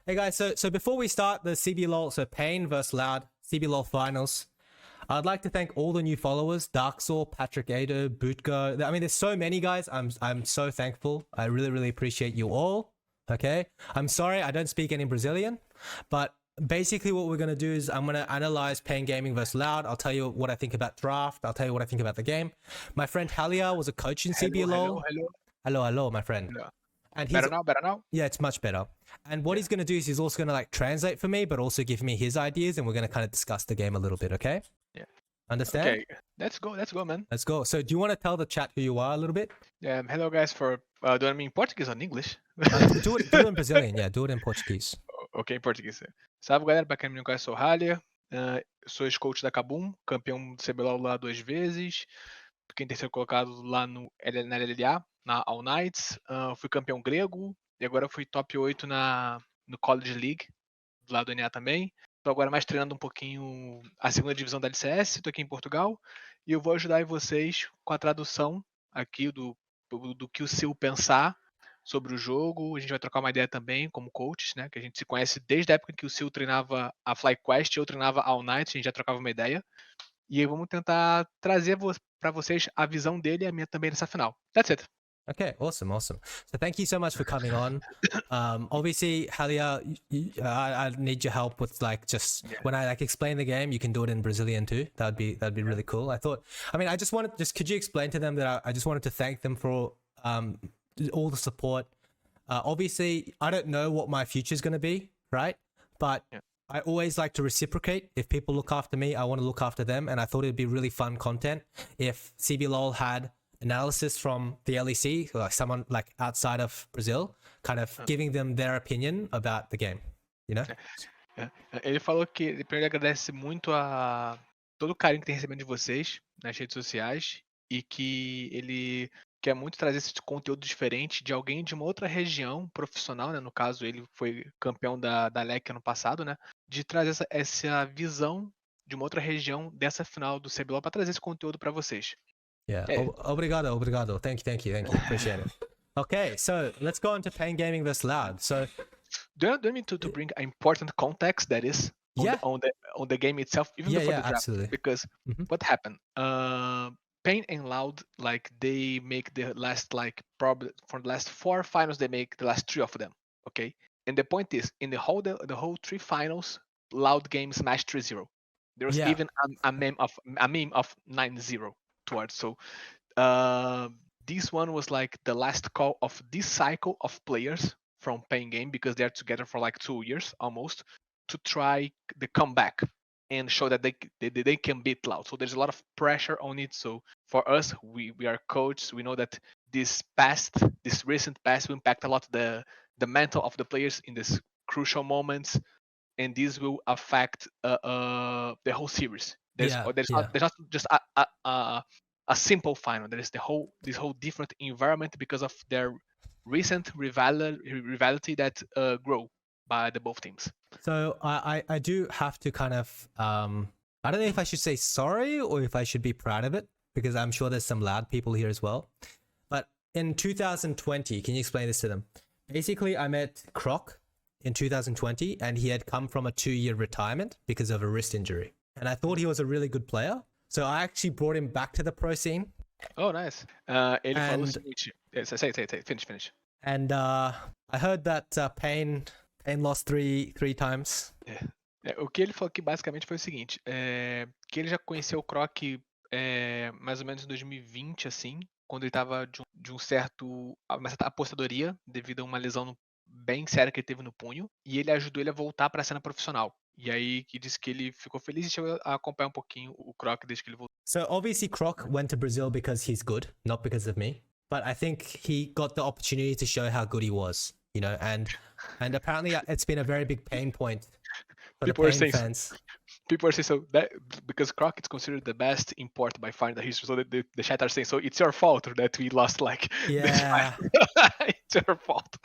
Hey guys, so before we start the CBLOL, so Pain versus Loud CBLOL finals, I'd like to thank all the new followers: Darksaw, Patrick Ado, Bootgo. I mean, there's so many guys. I'm so thankful. I really appreciate you all. Okay, I'm sorry I don't speak any Brazilian, but basically what we're gonna do is I'm gonna analyze Pain Gaming versus Loud. I'll tell you what I think about draft. I'll tell you what I think about the game. My friend Halia was a coach in CBLOL. Hello, my friend. Hello. And he's Better now? yeah, it's much better. And what he's going to do is he's also going to like translate for me, but also give me his ideas, and we're going to kind of discuss the game a little bit, okay? Yeah. Understand? Okay, let's go, man. Let's go. So do you want to tell the chat who you are a little bit? Hello guys, do I mean Portuguese or English? Do it in Brazilian, yeah, do it in Portuguese. Ok, em português. Salve galera, pra quem não me conhece, sou Halia, sou ex-coach da Kabum, campeão do CBLOL lá 2 vezes, fiquei em terceiro colocado lá na LLA, na All Knights, fui campeão grego, e agora fui top 8 no College League, do lado do NA também. Tô agora mais treinando um pouquinho a segunda divisão da LCS, tô aqui em Portugal, e eu vou ajudar vocês com a tradução aqui do que o SeeEl pensar sobre o jogo. A gente vai trocar uma ideia também como coaches, né? Que a gente se conhece desde a época que o SeeEl treinava a FlyQuest, eu treinava a All Night, a gente já trocava uma ideia. E aí vamos tentar trazer para vocês a visão dele e a minha também nessa final. That's it. Okay, awesome. So thank you so much for coming on. Obviously, Halia, I need your help with like just when I like explain the game, you can do it in Brazilian too. That'd be really cool. I could you explain to them that I just wanted to thank them for all the support. Obviously, I don't know what my future is going to be, right? But I always like to reciprocate. If people look after me, I want to look after them. And I thought it'd be really fun content if CBLOL had analysis from the LEC, like someone like outside of Brazil, kind of giving them their opinion about the game, you know? Ele falou que ele agradece muito a todo o carinho que tem recebendo de vocês nas redes sociais e que ele quer muito trazer esse conteúdo diferente de alguém de uma outra região profissional, né? No caso, ele foi campeão da LEC ano passado, né? De trazer essa visão de uma outra região dessa final do CBLOL para trazer esse conteúdo para vocês. Yeah. Obrigado. Thank you. Appreciate it. Okay, so let's go on to Pain Gaming vs Loud. So do you need to bring important context that is on the game itself, even before the draft? Absolutely. Because what happened? Pain and Loud, like they make the last probably for the last 4 finals, they make the last 3 of them. Okay, and the point is, in the whole 3 finals, Loud game smashed 3-0. There was even a meme of 9-0 towards. So this one was like the last call of this cycle of players from Pain Game, because they're together for like 2 years almost, to try the comeback and show that they can beat Loud. So there's a lot of pressure on it. So for us, we are coaches. We know that this recent past will impact a lot the mental of the players in these crucial moments, and this will affect the whole series. There's not just a simple final. There is this whole different environment because of their recent rivalry that grow by the both teams. So I do have to kind of I don't know if I should say sorry or if I should be proud of it, because I'm sure there's some Loud people here as well. But in 2020, can you explain this to them? Basically, I met Croc in 2020, and he had come from a 2-year retirement because of a wrist injury. And I thought he was a really good player. So I actually brought him back to the pro scene. Oh, nice. Ele falou o seguinte. Say, finish. And I heard that Pain lost three times. O que ele falou aqui basicamente foi o seguinte, que ele já conheceu o Croc mais ou menos em 2020, assim, quando ele estava de uma certa apostadoria devido a uma lesão bem séria que ele teve no punho, e ele ajudou ele a voltar para a cena profissional. E aí que disse que ele ficou feliz e chegou a acompanhar um pouquinho o Croc desde que ele voltou. So obviously Croc went to Brazil because he's good, not because of me. But I think he got the opportunity to show how good he was, you know, and apparently it's been a very big pain point for the Pain fans. People are saying so that because Croc is considered the best import by far in the history. So the chat are saying, so it's your fault that we lost like it's your fault.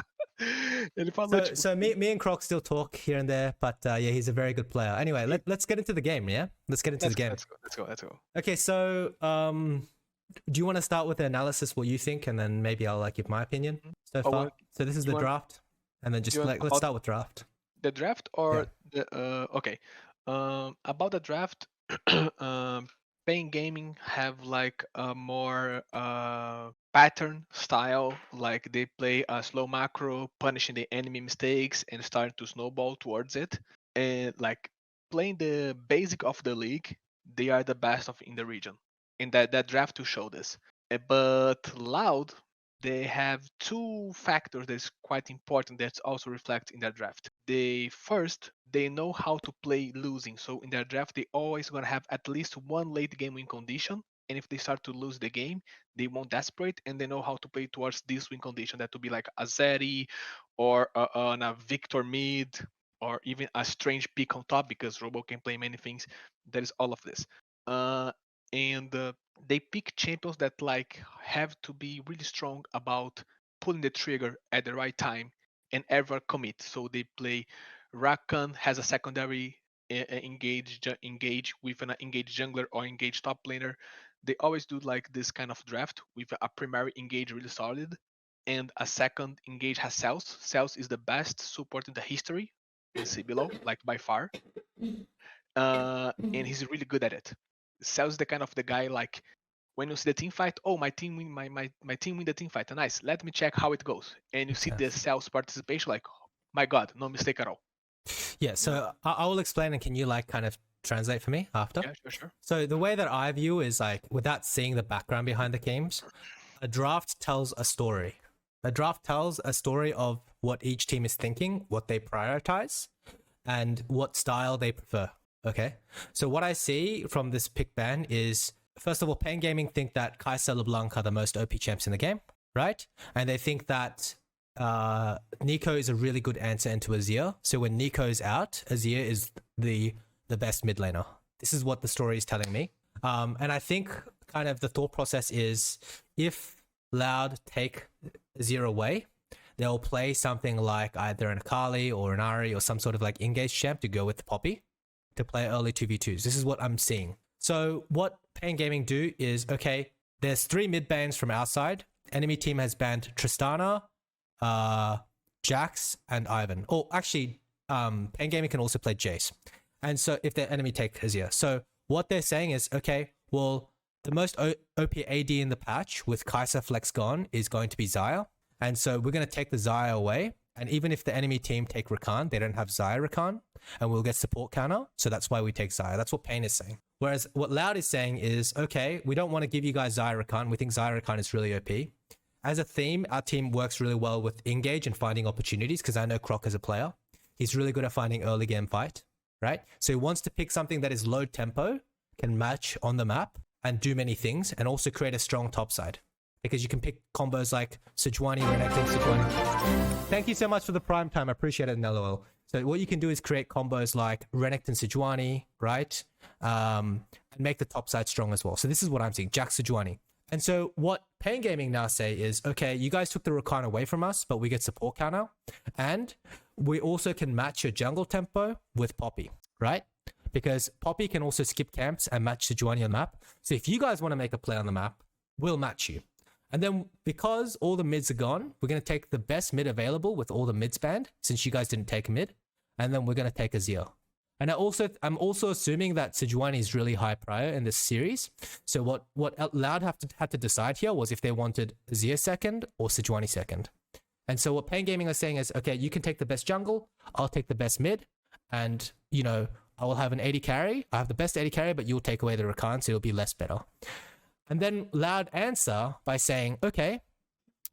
Ele falou, so me and Croc still talk here and there, but he's a very good player. Anyway, let's get into the game, yeah? Let's get into the game. Let's go. Okay, so do you want to start with the analysis, what you think, and then maybe I'll give my opinion so far? So this is the draft, and then just let's start with draft. The draft or the okay. About the draft, Pain Gaming have like a more pattern style. Like they play a slow macro, punishing the enemy mistakes and starting to snowball towards it. And like playing the basic of the league, they are the best of in the region. And that draft to show this. But Loud, they have two factors that's quite important that also reflect in their draft. They know how to play losing. So in their draft, they always gonna have at least one late game win condition. And if they start to lose the game, they won't desperate, and they know how to play towards this win condition. That would be like a Zeri or on a Victor mid, or even a strange pick on top because Robo can play many things. There is all of this. And they pick champions that like have to be really strong about pulling the trigger at the right time and ever commit. So they play Rakan has a secondary engage with an engage jungler or engage top laner. They always do like this kind of draft with a primary engage really solid and a second engage has Cells. Cells is the best support in the history in CBLOL, like by far. And he's really good at it. Cells is the kind of the guy like when you see the team fight, oh my team win my team win the team fight. Nice. Let me check how it goes. And you see the Cells participation, like, oh, my God, no mistake at all. Yeah, so I will explain, and can you like kind of translate for me after? Yeah, sure. So the way that I view is like, without seeing the background behind the games, a draft tells a story. A draft tells a story of what each team is thinking, what they prioritize, and what style they prefer. Okay, so what I see from this pick ban is, first of all, Pain Gaming think that Kai'Sa, LeBlanc are the most OP champs in the game, right? And they think that Nico is a really good answer into Azir. So when Nico's out, Azir is the best mid laner. This is what the story is telling me. And I think kind of the thought process is, if Loud take Azir away, they'll play something like either an Akali or an Ahri or some sort of like engaged champ to go with the Poppy to play early 2v2s. This is what I'm seeing. So what Pain Gaming do is, okay, there's 3 mid bans from our side. Enemy team has banned Tristana, Jax, and Ivan. Oh, actually, Pain Gaming can also play Jace. And so if their enemy take Azir. So what they're saying is, okay, well, the most OP AD in the patch with Kai'Sa Flex gone is going to be Xayah. And so we're going to take the Xayah away. And even if the enemy team take Rakan, they don't have Xayah Rakan, and we'll get support counter. So that's why we take Xayah. That's what Pain is saying. Whereas what Loud is saying is, okay, we don't want to give you guys Xayah Rakan. We think Xayah Rakan is really OP. As a theme, our team works really well with engage and finding opportunities, because I know Croc as a player. He's really good at finding early game fight, right? So he wants to pick something that is low tempo, can match on the map, and do many things, and also create a strong top side. Because you can pick combos like Sejuani, Renekton, Sejuani. Thank you so much for the prime time. I appreciate it, LOL. So what you can do is create combos like Renekton, Sejuani, right? And make the top side strong as well. So this is what I'm seeing, Jack Sejuani. And so what Pain Gaming now say is, okay, you guys took the Rakan away from us, but we get support counter. And we also can match your jungle tempo with Poppy, right? Because Poppy can also skip camps and match Sejuani on the map. So if you guys want to make a play on the map, we'll match you. And then because all the mids are gone, we're going to take the best mid available with all the mids banned, since you guys didn't take a mid. And then we're going to take Azir. And I'm also assuming that Sejuani is really high prior in this series. So what Loud had to decide here was if they wanted Azir second or Sejuani second. And so what Pain Gaming are saying is, okay, you can take the best jungle, I'll take the best mid, and, you know, I will have an 80 carry. I have the best 80 carry, but you'll take away the Rakan, so it'll be less better. And then Loud answer by saying, okay,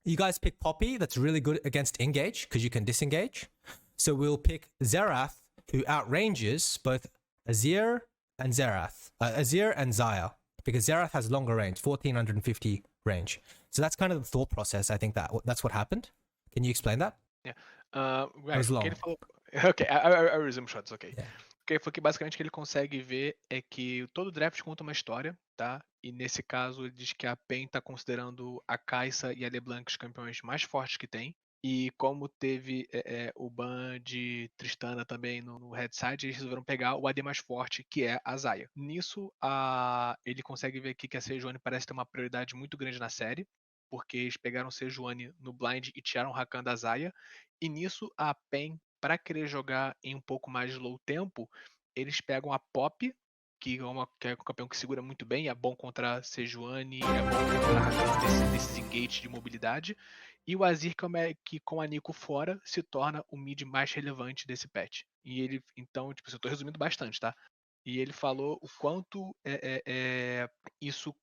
you guys pick Poppy, that's really good against engage, because you can disengage. So we'll pick Xerath, who outranges both Azir and Xayah, because Xerath has longer range, 1450 range. So that's kind of the thought process. I think that's what happened. Can you explain that? Yeah. It was long. Okay, I resume shots, okay. Yeah. Porque foi que basicamente que ele consegue ver é que todo draft conta uma história, tá? E nesse caso ele diz que a PEN tá considerando a Kai'Sa e a LeBlanc os campeões mais fortes que tem. E como teve o ban de Tristana também no headside, eles resolveram pegar o AD mais forte, que é a Xayah. Nisso, ele consegue ver aqui que a Sejuani parece ter uma prioridade muito grande na série, porque eles pegaram Sejuani no blind e tiraram o Rakan da Xayah. E nisso, a PEN para querer jogar em um pouco mais de low tempo, eles pegam a Pop, que é um campeão que segura muito bem, é bom contra Sejuani, é bom contra Rakan desses engage de mobilidade, e o Azir, que com a Nico fora, se torna o mid mais relevante desse patch. E ele, então, tipo, eu tô resumindo bastante, tá? E ele falou o quanto isso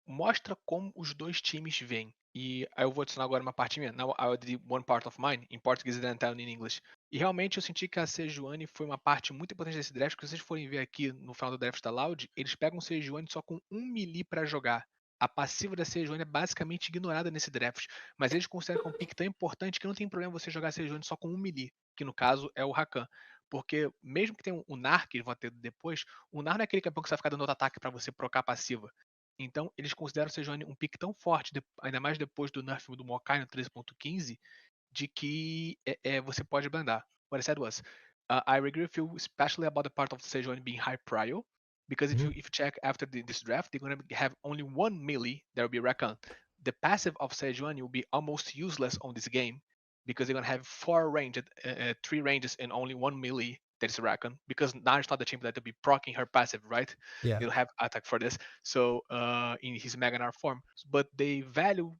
mostra como os dois times veem. E aí eu vou adicionar agora uma parte minha. Now I'll do one part of mine, em português e then tell in English. E realmente eu senti que a Sejuani foi uma parte muito importante desse draft, que se vocês forem ver aqui no final do draft da Loud, eles pegam o Sejuani só com 1 melee pra jogar. A passiva da Sejuani é basicamente ignorada nesse draft, mas eles consideram que é um pick tão importante que não tem problema você jogar Sejuani só com 1 melee, que no caso é o Rakan. Porque mesmo que tenha o Nar, que eles vão ter depois, o Nar não é aquele campeão que você vai ficar dando outro ataque pra você procar a passiva. Então, eles consideram o Sejuani um pick tão forte, ainda mais depois do nerf do Mokai no 13.15, de que você pode blendar. What I said was, I agree with you, especially about the part of the Sejuani being high prio, because if you check after this draft, they're going to have only one melee, that will be Rakan. The passive of Sejuani will be almost useless on this game, because they're going to have 3 ranges and only 1 melee, that is Rakan, because now it's not the champion that will be proccing her passive, right? Yeah. They'll have attack for this. So in his Mega Nar form, but they value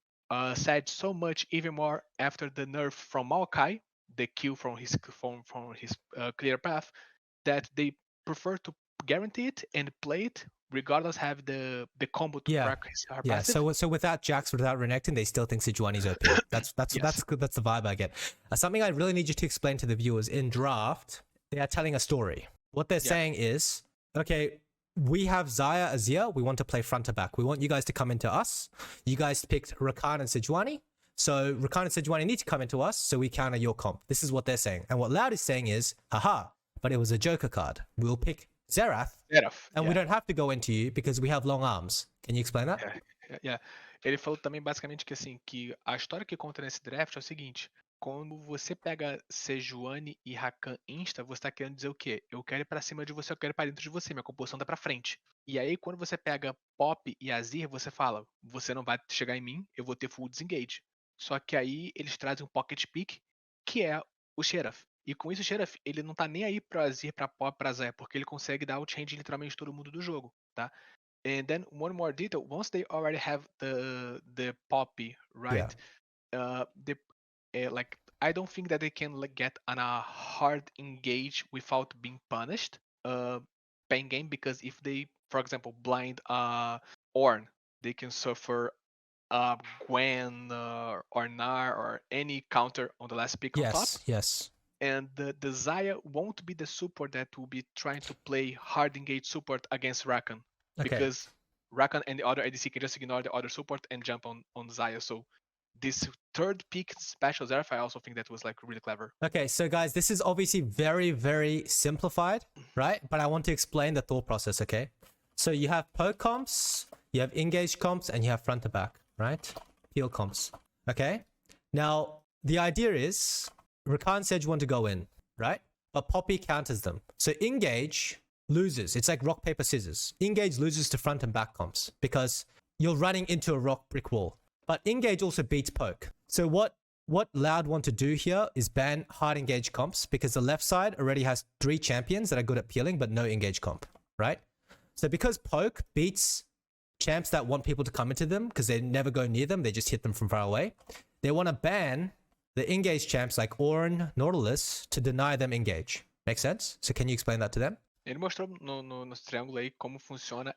Sage so much, even more after the nerf from Maokai, the kill from his clear path, that they prefer to guarantee it and play it regardless have the combo to crack her passive. So without Jax, without Renekton, they still think Sejuani's OP. That's good. That's the vibe I get. Something I really need you to explain to the viewers: in draft, they are telling a story. What they're saying is, okay, we have Xayah Azir. We want to play front to back. We want you guys to come into us. You guys picked Rakan and Sejuani. So Rakan and Sejuani need to come into us so we counter your comp. This is what they're saying. And what Loud is saying is, haha, but it was a Joker card. We'll pick Xerath, and we don't have to go into you because we have long arms. Can you explain that? Yeah. Ele falou também basicamente que assim, que a história que conta nesse draft é o seguinte: quando você pega Sejuani e Rakan insta, você tá querendo dizer o quê? Eu quero ir pra cima de você, eu quero ir pra dentro de você, minha composição tá pra frente. E aí quando você pega Pop e Azir, você fala, você não vai chegar em mim, eu vou ter full disengage. Só que aí eles trazem um pocket pick, que é o Sheriff. E com isso o Sheriff, ele não tá nem aí pro Azir, pra Pop, pra Xayah, porque ele consegue dar outchange literalmente todo mundo do jogo, tá? And then one more detail, once they already have the Poppy, right? Like, I don't think that they can get on a hard engage without being punished pain game, because if they, for example, blind Ornn, they can suffer Gwen or Nar or any counter on the last pick on top. Yes. And the Xayah won't be the support that will be trying to play hard engage support against Rakan. Okay. Because Rakan and the other ADC can just ignore the other support and jump on Xayah. So this third pick special Xerath, I also think that was like really clever. Okay, so guys, this is obviously very, very simplified, right? But I want to explain the thought process, okay? So you have poke comps, you have engage comps, and you have front to back, right? Heal comps, okay? Now, the idea is Rakan and Sedge want to go in, right? But Poppy counters them. So engage loses. It's like rock, paper, scissors. Engage loses to front and back comps because you're running into a rock brick wall. But engage also beats poke. So what Loud want to do here is ban hard engage comps because the left side already has 3 champions that are good at peeling but no engage comp, right? So because poke beats champs that want people to come into them because they never go near them, they just hit them from far away, they want to ban the engage champs like Ornn, Nautilus to deny them engage. Make sense? So can you explain that to them? Ele mostrou no triângulo aí como funciona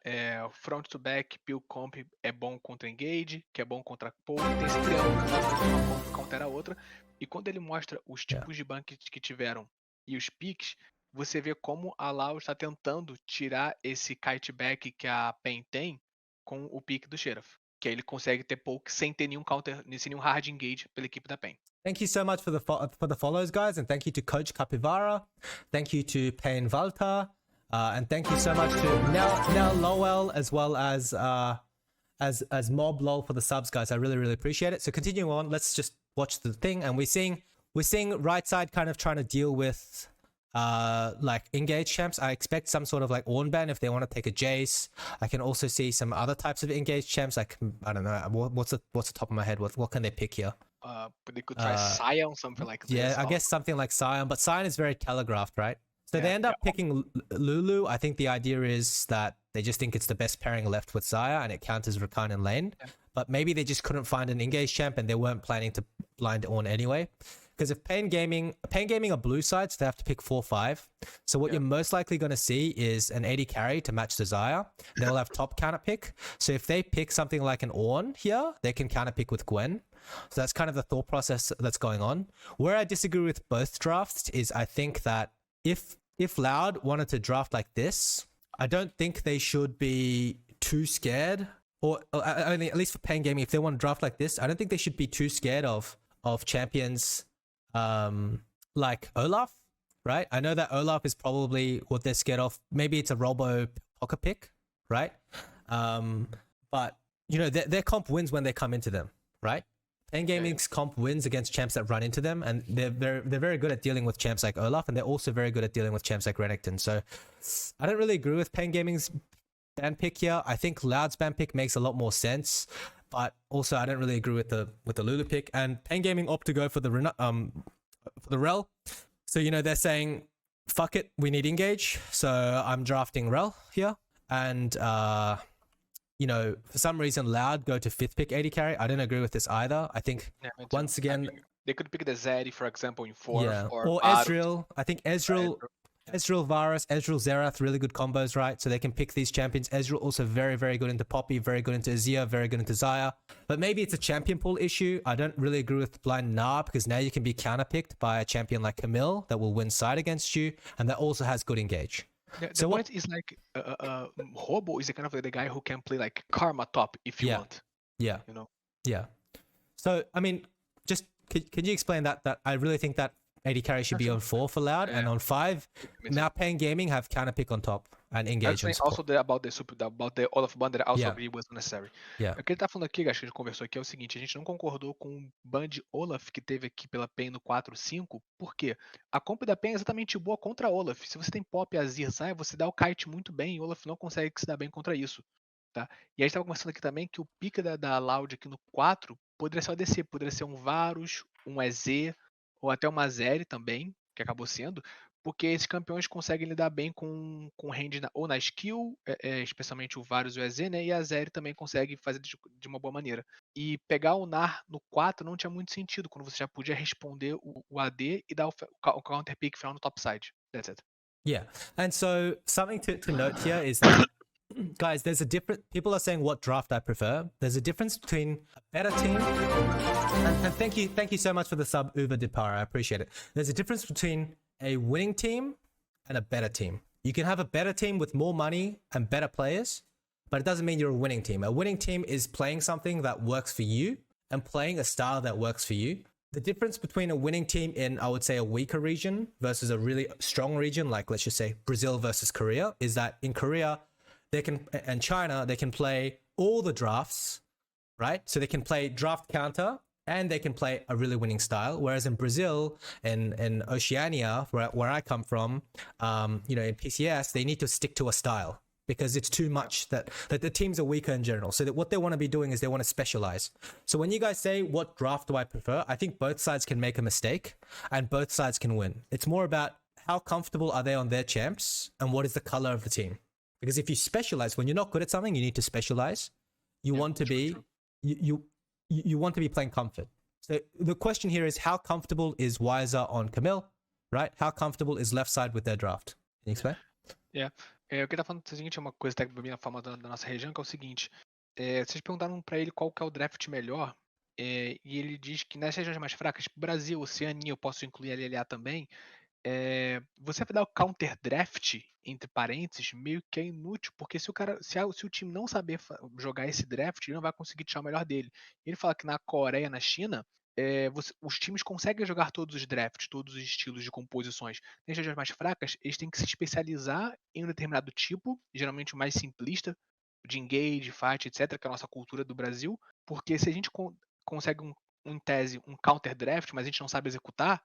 front to back, peel comp é bom contra engage, que é bom contra poke, tem esse triângulo que uma countera a outra, e quando ele mostra os tipos de ban que tiveram e os picks, você vê como a Lau está tentando tirar esse kite back que a PEN tem com o pick do Sheriff, que aí ele consegue ter poke sem ter nenhum counter, sem nenhum hard engage pela equipe da PEN. Thank you so much for the follows, guys, and thank you to Coach Capivara, thank you to Payne Valta, and thank you so much to Nell Lowell as well as Mob Lol for the subs, guys. I really appreciate it. So continuing on, let's just watch the thing, and we're seeing right side kind of trying to deal with like engage champs. I expect some sort of like Ornn ban if they want to take a Jace. I can also see some other types of engage champs. Like I don't know what's the top of my head. What can they pick here? They could try Scion, something like this. Yeah, I guess something like Scion, but Scion is very telegraphed, right? So they end up picking Lulu. I think the idea is that they just think it's the best pairing left with Xayah, and it counters Rakan and lane. Yeah. But maybe they just couldn't find an engaged champ, and they weren't planning to blind on anyway. Because if Pain Gaming are blue sides, they have to pick 4-5. So what you're most likely going to see is an 80 carry to match the Xayah. They'll have top counter pick. So if they pick something like an Ornn here, they can counter pick with Gwen. So that's kind of the thought process that's going on. Where I disagree with both drafts is I think that if Loud wanted to draft like this, I don't think they should be too scared. Or only at least for Pain Gaming, if they want to draft like this, I don't think they should be too scared of champions like Olaf, right? I know that Olaf is probably what they're scared of. Maybe it's a Robo pocket pick, right? But you know, their comp wins when they come into them, right? Pain Gaming's comp wins against champs that run into them, and they're very good at dealing with champs like Olaf, and they're also very good at dealing with champs like Renekton. So I don't really agree with Pain Gaming's ban pick here. I think Loud's ban pick makes a lot more sense, but also I don't really agree with the Lulu pick. And Pain Gaming opt to go for the Rel. So you know, they're saying fuck it, we need engage, so I'm drafting Rel here. And you know, for some reason Loud go to 5th pick 80 carry. I don't agree with this either. I think once again, I mean, they could pick the Zeri, for example, in 4th, or Ezreal. I think Ezreal, Varus, Ezreal, Xerath, really good combos, right? So they can pick these champions. Ezreal also very, very good into Poppy, very good into Azir, very good into Xayah. But maybe it's a champion pool issue. I don't really agree with Blind Nah, because now you can be counterpicked by a champion like Camille that will win side against you, and that also has good engage. Yeah, the point is like Hobo is the kind of the guy who can play like Karma top if you want. Yeah. You know. Yeah. So I mean, just can you explain that I really think that 80 carry should be on 4 for Loud, and on 5 now Pain Gaming have counter pick on top and engage. Also about the Olaf ban that I also agree was necessary. Yeah. O que ele tá falando aqui, acho que a gente conversou aqui, é o seguinte: a gente não concordou com o ban de Olaf que teve aqui pela PEN no 4-5, porque a comp da PEN é exatamente boa contra Olaf. Se você tem Pop, Azir, Xayah, você dá o kite muito bem, e Olaf não consegue se dar bem contra isso. Tá? E a gente tava conversando aqui também que o pick da Loud aqui no 4 poderia ser o ADC, poderia ser um Varus, um EZ, ou até uma Zeri também, que acabou sendo, porque esses campeões conseguem lidar bem com range ou na skill, especialmente o Varus e o EZ, né? E a Zeri também consegue fazer de uma boa maneira. E pegar o Nar no 4 não tinha muito sentido, quando você já podia responder o AD e dar o counter pick final no topside. That's it. Yeah, and so something to note here is that guys, there's a different. People are saying what draft I prefer. There's a difference between a better team, and thank you so much for the sub, Uber Dipara. I appreciate it. There's a difference between a winning team and a better team. You can have a better team with more money and better players, but it doesn't mean you're a winning team. A winning team is playing something that works for you and playing a style that works for you. The difference between a winning team in, I would say, a weaker region versus a really strong region, like let's just say Brazil versus Korea, is that in Korea, and China, they can play all the drafts, right? So they can play draft counter and they can play a really winning style. Whereas in Brazil and in Oceania, where I come from, you know, in PCS, they need to stick to a style because it's too much that the teams are weaker in general. So that what they want to be doing is they want to specialize. So when you guys say, what draft do I prefer? I think both sides can make a mistake and both sides can win. It's more about how comfortable are they on their champs and what is the color of the team. Because if you specialize, when you're not good at something, you need to specialize. You want to be, you want to be playing comfort. So the question here is, how comfortable is Wiser on Camille, right? How comfortable is left side with their draft? Can you explain? Yeah. Eu queria falar o seguinte, uma coisa até bem na forma da nossa região, que é o seguinte. Vocês perguntaram para ele qual que é o draft melhor, e ele diz que nas regiões mais fracas, Brasil, Oceania, eu posso incluir a LLA também, você vai dar o counter draft, entre parênteses, meio que é inútil, porque se o time não saber jogar esse draft, ele não vai conseguir tirar o melhor dele. Ele fala que na Coreia, na China, os times conseguem jogar todos os drafts, todos os estilos de composições. Nas regiões mais fracas, eles têm que se especializar em um determinado tipo, geralmente o mais simplista, de engage, fight, etc., que é a nossa cultura do Brasil, porque se a gente consegue em tese um counter draft, mas a gente não sabe executar,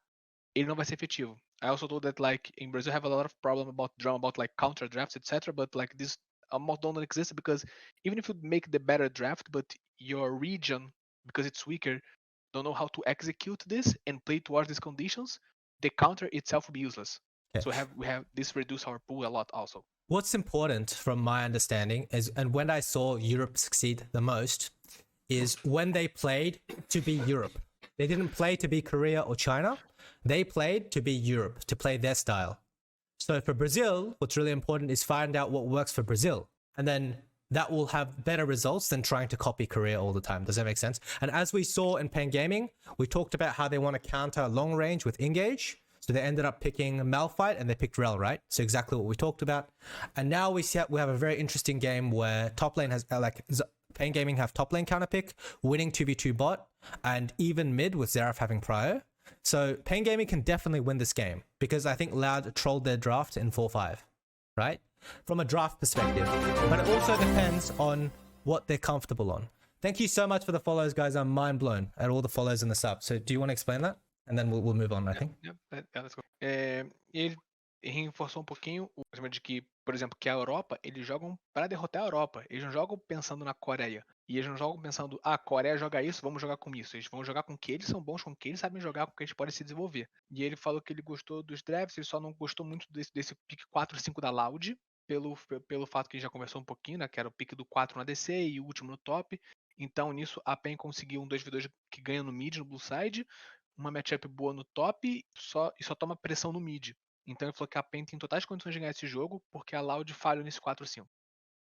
ele não vai ser efetivo. I also told that like in Brazil have a lot of problem about drama about like counter drafts, etc., but like this almost don't exist because even if you make the better draft, but your region, because it's weaker, don't know how to execute this and play towards these conditions, the counter itself will be useless. Okay. So we have this reduce our pool a lot also. What's important from my understanding is, and when I saw Europe succeed the most, is when they played to be Europe. They didn't play to be Korea or China. They played to be Europe, to play their style. So for Brazil, what's really important is find out what works for Brazil. And then that will have better results than trying to copy Korea all the time. Does that make sense? And as we saw in Pen Gaming, we talked about how they want to counter long range with engage. So they ended up picking Malphite and they picked Rel, right? So exactly what we talked about. And now we have a very interesting game where top lane has Pen Gaming have top lane counter pick, winning 2v2 bot, and even mid with Xerath having prio. So Pen Gaming can definitely win this game because I think Loud trolled their draft in 4-5, right? From a draft perspective. But it also depends on what they're comfortable on. Thank you so much for the follows, guys. I'm mind blown at all the follows and the subs. So do you want to explain that? And then we'll move on, I think. Let's go. Ele reforçou pouquinho o argumento de que, por exemplo, que a Europa, eles jogam para derrotar a Europa. Eles não jogam pensando na Coreia. E eles não jogam pensando, a Coreia joga isso, vamos jogar com isso. Eles vão jogar com o que eles são bons, com o que eles sabem jogar, com o que eles podem se desenvolver. E ele falou que ele gostou dos drafts, ele só não gostou muito desse pick 4-5 da Loud, pelo fato que ele já conversou um pouquinho, né? Que era o pick do 4 no ADC e o último no top. Então, nisso, a PEN conseguiu um 2v2 que ganha no mid, no blue side, uma matchup boa no top e só toma pressão no mid. Então ele falou que a PEN tem totais condições de ganhar esse jogo porque a Loud falhou nesse 4-5.